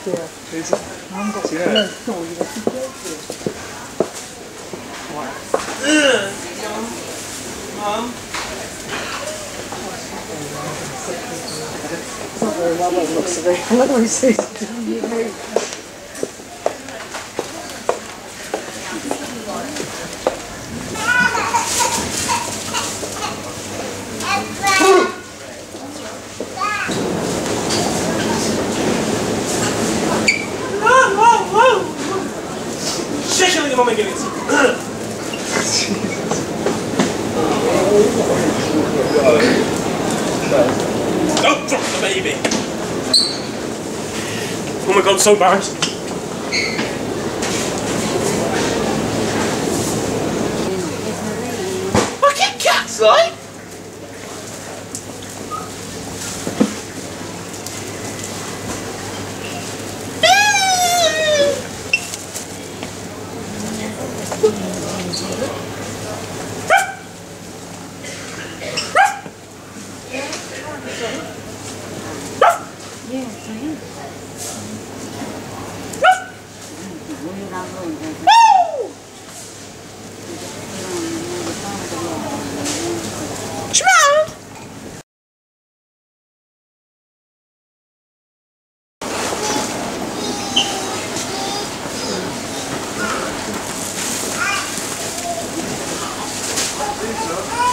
对啊，没错。韩国那做一个是标志。哇。What looks very, what do I say? Shake it, mama, give it. Don't drop the baby. Oh my god, I'm so embarrassed. Fucking cats, like. Pizza.